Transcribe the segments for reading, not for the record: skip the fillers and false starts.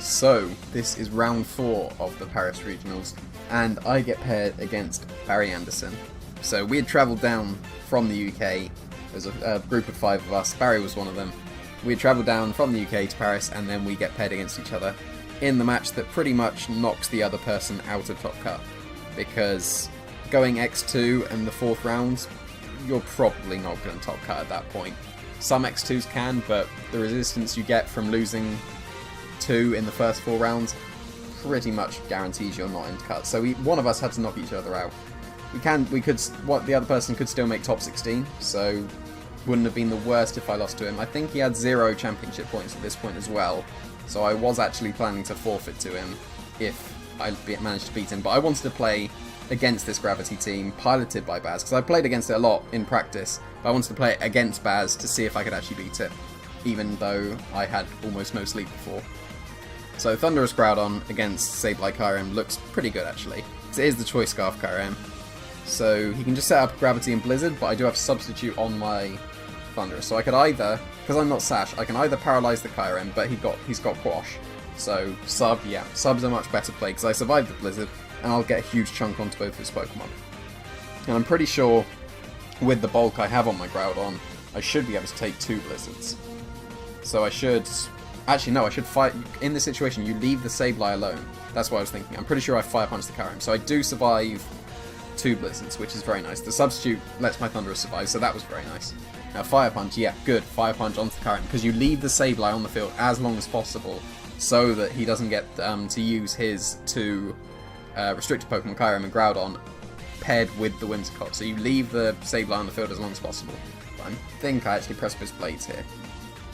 So, this is round 4 of the Paris Regionals, and I get paired against Barry Anderson. So, we had travelled down from the UK, there's a group of 5 of us, Barry was one of them. We had travelled down from the UK to Paris, and then we get paired against each other in the match that pretty much knocks the other person out of Top Cut. Because going X2 and the 4th round, you're probably not going to Top Cut at that point. Some X2s can, but the resistance you get from losing 2 in the first 4 rounds pretty much guarantees you're not in cut. So one of us had to knock each other out. The other person could still make top 16, so wouldn't have been the worst if I lost to him. I think he had 0 championship points at this point as well, so I was actually planning to forfeit to him if I managed to beat him. But I wanted to play against this Gravity team, piloted by Baz, because I played against it a lot in practice, but I wanted to play it against Baz to see if I could actually beat it, even though I had almost no sleep before. So Thunderous Groudon against Sableye Kyurem looks pretty good actually, because it is the Choice Scarf Kyurem. So he can just set up Gravity and Blizzard, but I do have to substitute on my Thunderous. So I could either, because I'm not Sash, I can either paralyze the Kyurem, but he's got Quash. So Sub's a much better play, because I survived the Blizzard, and I'll get a huge chunk onto both his Pokemon. And I'm pretty sure, with the bulk I have on my Groudon, I should be able to take 2 Blizzards. So I should... Actually, no, I should fight... In this situation, you leave the Sableye alone. That's what I was thinking. I'm pretty sure I Fire Punch the Kyurem. So I do survive 2 Blizzards, which is very nice. The substitute lets my Thunderous survive, so that was very nice. Now, Fire Punch, yeah, good. Fire Punch onto the Kyurem, because you leave the Sableye on the field as long as possible, so that he doesn't get to use his 2 restricted Pokemon, Kyurem and Groudon, paired with the Whimsicott. So you leave the Sableye on the field as long as possible. But I think I actually Precipice Blades here,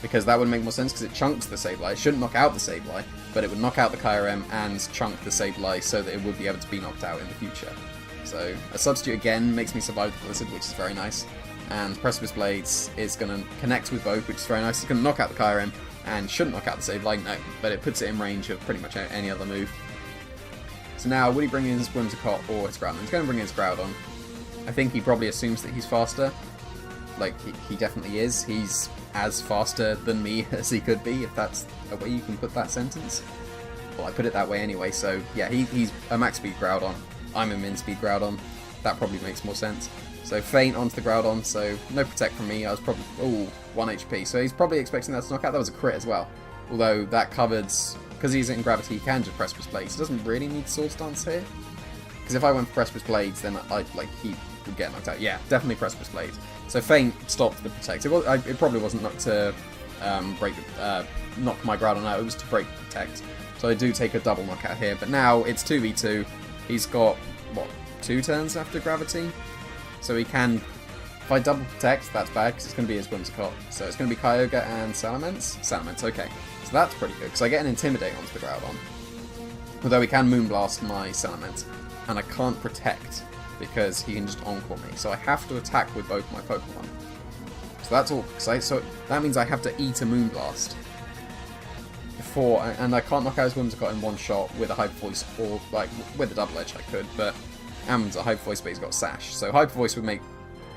because that would make more sense, because it chunks the Sableye. It shouldn't knock out the Sableye, but it would knock out the Kyurem and chunk the Sableye so that it would be able to be knocked out in the future. So a substitute again makes me survive the Blizzard, which is very nice. And Precipice Blades is going to connect with both, which is very nice. It's going to knock out the Kyurem and shouldn't knock out the Sableye, no, but it puts it in range of pretty much any other move. So now, would he bring in his Whimsicott or his Groudon? He's going to bring in his Groudon. I think he probably assumes that he's faster. Like, he definitely is. He's as faster than me as he could be, if that's a way you can put that sentence. Well, I put it that way anyway, so yeah, he's a max speed Groudon. I'm a min speed Groudon. That probably makes more sense. So Feint onto the Groudon, so no Protect from me. I was probably, 1 HP. So he's probably expecting that to knock out. That was a crit as well. Although that covered, because he's in Gravity, he can just Precipice Blades. He doesn't really need Swords Dance here. Because if I went for Precipice Blades, then he would get knocked out. Yeah, definitely Precipice Blades. So Feint stopped the Protect. It probably wasn't not to knock my Groudon out, it was to break the Protect. So I do take a double knockout here, but now it's 2v2. He's got, 2 turns after Gravity? So he can, if I double Protect, that's bad, because it's going to be his Whimsicott. So it's going to be Kyogre and Salamence? Salamence, okay. So that's pretty good, because I get an Intimidate onto the Groudon. Although he can Moonblast my Salamence, and I can't Protect, because he can just Encore me. So I have to attack with both my Pokemon. So that's all. So that means I have to eat a Moonblast before, and I can't knock out his Whimsicott in one shot with a Hyper Voice, or with a Double Edge I could, but and a Hyper Voice, but he's got Sash. So Hyper Voice would make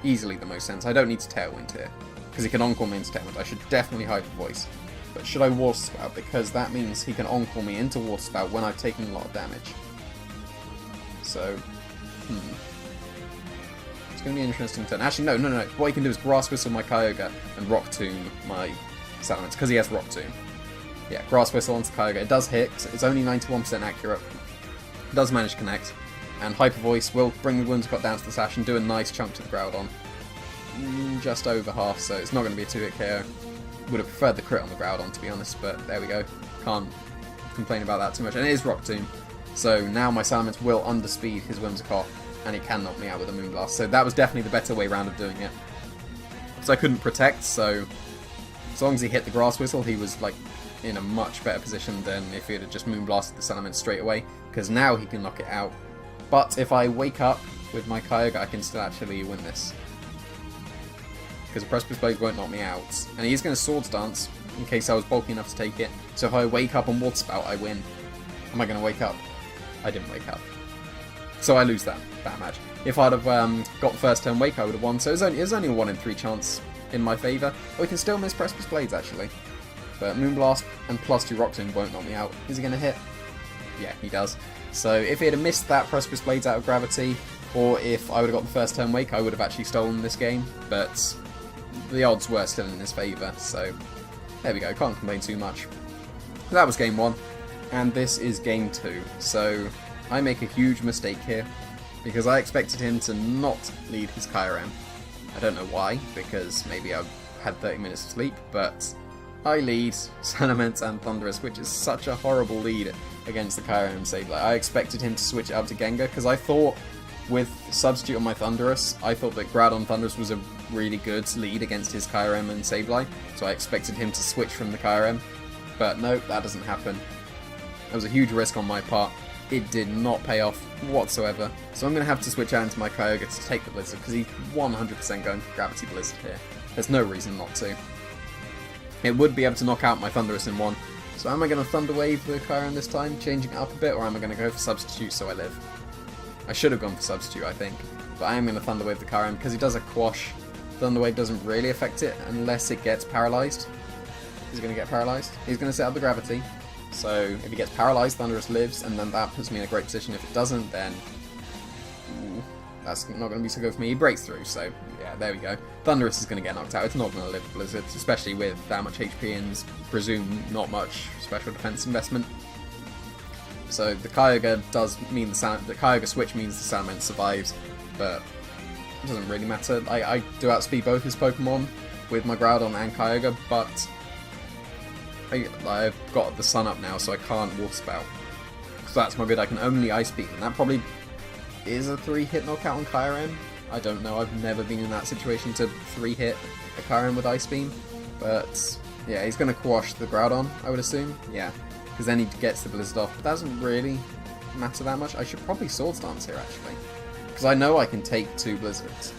easily the most sense. I don't need to Tailwind here, because he can Encore me into Tailwind. I should definitely Hyper Voice. But should I Water Spout? Because that means he can Encore me into Water Spout when I've taken a lot of damage. So, it's going to be an interesting turn. Actually, no. What he can do is Grass Whistle my Kyogre and Rock Tomb my Salamence, because he has Rock Tomb. Yeah, Grass Whistle onto Kyogre. It does hit. It's only 91% accurate. It does manage to connect. And Hyper Voice will bring the Whimsicott down to the Sash and do a nice chunk to the Groudon. Just over half, so it's not going to be a 2-hit KO. Would have preferred the crit on the Groudon, to be honest, but there we go. Can't complain about that too much. And it is Rock Tomb. So now my Salamence will underspeed his Whimsicott, and he can knock me out with a Moonblast. So that was definitely the better way round of doing it. So I couldn't Protect, so as long as he hit the Grass Whistle, he was in a much better position than if he had just Moonblasted the Salamence straight away, because now he can knock it out. But if I wake up with my Kyogre, I can still actually win this, because the Precipice Blade won't knock me out. And he is going to Swords Dance, in case I was bulky enough to take it. So if I wake up on Water Spout, I win. Am I going to wake up? I didn't wake up. So I lose that match. If I'd have got the first turn wake, I would have won. So it was only a 1 in 3 chance in my favour. Oh, we can still miss Precipice Blades, actually. But Moonblast and +2 Rock Tomb won't knock me out. Is he going to hit? Yeah, he does. So if he had missed that Precipice Blades out of gravity, or if I would have got the first turn wake, I would have actually stolen this game. But the odds were still in his favour, so there we go, can't complain too much. That was game 1, and this is game 2. So I make a huge mistake here, because I expected him to not lead his Kyurem. I don't know why, because maybe I had 30 minutes of sleep, but I lead Salamence and Thundurus, which is such a horrible lead against the Kyurem Sableye. I expected him to switch it up to Gengar, because I thought with Substitute on my Thundurus, I thought that Groudon Thundurus was a really good lead against his Kyurem and Sableye, so I expected him to switch from the Kyurem, but no, that doesn't happen. That was a huge risk on my part. It did not pay off whatsoever, so I'm going to have to switch out into my Kyogre to take the Blizzard, because he's 100% going for Gravity Blizzard here. There's no reason not to. It would be able to knock out my Thundurus in one, so am I going to Thunder Wave the Kyurem this time, changing it up a bit, or am I going to go for Substitute so I live? I should have gone for Substitute, I think, but I am going to Thunder Wave the Kyurem, because he does a Quash. Thunder Wave doesn't really affect it unless it gets paralysed. He's going to get paralysed. He's going to set up the Gravity. So if he gets paralysed, Thundurus lives, and then that puts me in a great position. If it doesn't, then that's not going to be so good for me. He breaks through, so yeah, there we go. Thundurus is going to get knocked out. It's not going to live Blizzard, especially with that much HP and presume not much special defense investment. So the Kyogre does mean the Kyogre switch means the Salamence survives, but it doesn't really matter. I do outspeed both his Pokemon with my Groudon and Kyogre, but I've got the sun up now, so I can't Water Spout. So that's my good. I can only Ice Beam, and that probably is a 3-hit knockout on Kyurem. I don't know. I've never been in that situation to 3-hit a Kyurem with Ice Beam, but yeah, he's going to quash the Groudon, I would assume. Yeah, because then he gets the Blizzard off. But that doesn't really matter that much. I should probably Swords Dance here actually, because I know I can take 2 Blizzards.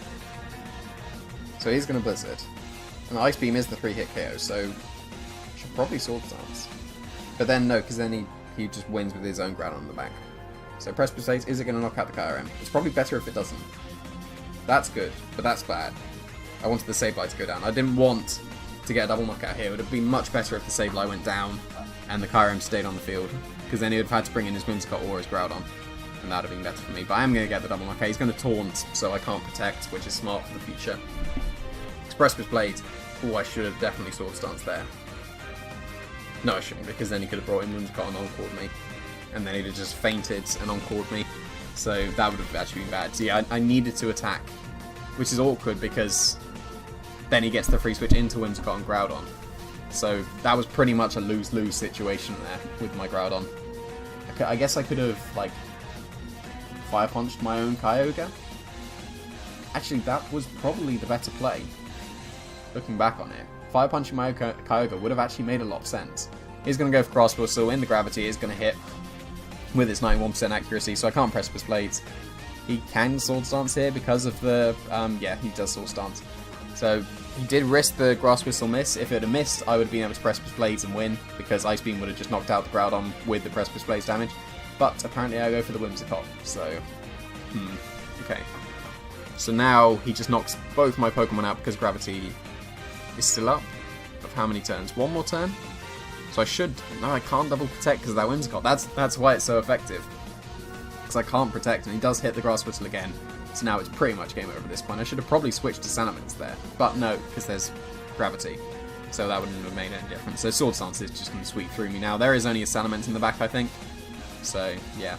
So he's going to Blizzard, and the Ice Beam is the 3-hit KO. So should probably Swords Dance. But then no, because then he just wins with his own Groudon on the back. So Precipice Blades, is it going to knock out the Kyurem? It's probably better if it doesn't. That's good, but that's bad. I wanted the Sableye to go down. I didn't want to get a double knockout here. It would have been much better if the Sableye went down and the Kyurem stayed on the field, because then he would have had to bring in his Whimsicott or his Groudon, and that would have been better for me. But I am going to get the double knockout. He's going to Taunt, so I can't Protect, which is smart for the future. Precipice Blades. Oh, I should have definitely Swords Dance there. No, I shouldn't, because then he could have brought in Whimsicott and Encored me. And then he'd have just fainted and Encored me. So that would have actually been bad. So yeah, I needed to attack, which is awkward because then he gets the free switch into Whimsicott and Groudon. So that was pretty much a lose-lose situation there with my Groudon. I guess I could have, like, Fire Punched my own Kyogre. Actually, that was probably the better play, looking back on it. Fire Punching my Kyogre would have actually made a lot of sense. He's going to go for Grass Whistle in the Gravity, is going to hit with its 91% accuracy, so I can't Precipice Blades. He can Swords Dance here because of the, yeah, he does Swords Dance. So he did risk the Grass Whistle miss. If it had missed, I would have been able to Precipice Blades and win, because Ice Beam would have just knocked out the Groudon with the Precipice Blades damage. But apparently I go for the Whimsicott, so, okay. So now he just knocks both my Pokemon out because Gravity is still up. Of how many turns? One more turn? So I should... No, I can't double Protect because of that Whimsicott. That's why it's so effective. Because I can't Protect, and he does hit the Grass Whistle again. So now it's pretty much game over at this point. I should have probably switched to Salamence there. But no, because there's Gravity. So that wouldn't have made any difference. So Swords Dance is just going to sweep through me now. There is only a Salamence in the back, I think. So, yeah.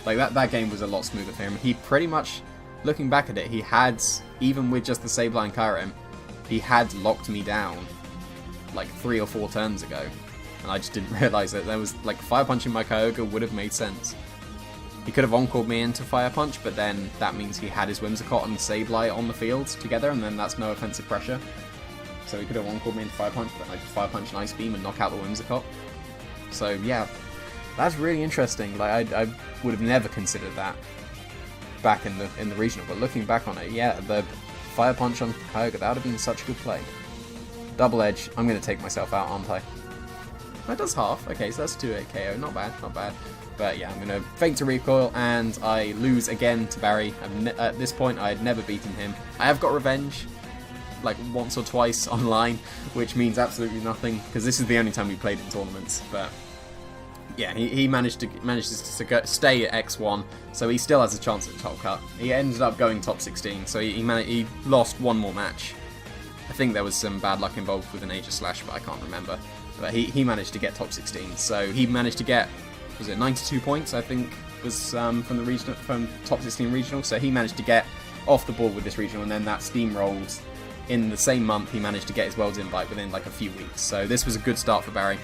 Like, that game was a lot smoother for him. He pretty much... Looking back at it, he had... Even with just the Sableye and Kyurem, he had locked me down like 3 or 4 turns ago, and I just didn't realise it. There was, like, Fire Punching my Kyogre would have made sense. He could have Encored me into Fire Punch, but then that means he had his Whimsicott and Sableye on the field together, and then that's no offensive pressure. So he could have Encored me into Fire Punch, but I just Fire Punch and Ice Beam and knock out the Whimsicott. So yeah, that's really interesting. Like, I would have never considered that back in the regional, but looking back on it, yeah, the Fire Punch on Kyogre, that would have been such a good play. Double Edge, I'm going to take myself out, aren't I? That does half. Okay, so that's 2-8 KO. Not bad, not bad. But yeah, I'm going to Feint to Recoil, and I lose again to Barry. At this point, I had never beaten him. I have got revenge, like once or twice online, which means absolutely nothing because this is the only time we played in tournaments. But yeah, he managed to stay at X1, so he still has a chance at the top cut. He ended up going top 16, so he lost one more match. I think there was some bad luck involved with an Aegis Slash, but I can't remember. But he managed to get top 16, so he managed to get, was it 92 points, I think, was from top 16 regional, so he managed to get off the board with this regional, and then that steamrolled. In the same month, he managed to get his Worlds invite within like a few weeks, so this was a good start for Barry.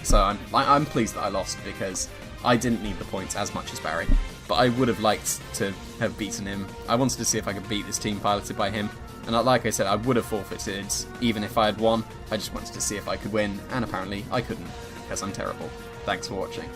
So I'm pleased that I lost because I didn't need the points as much as Barry, but I would have liked to have beaten him. I wanted to see if I could beat this team piloted by him, and like I said, I would have forfeited even if I had won. I just wanted to see if I could win, and apparently I couldn't because I'm terrible. Thanks for watching.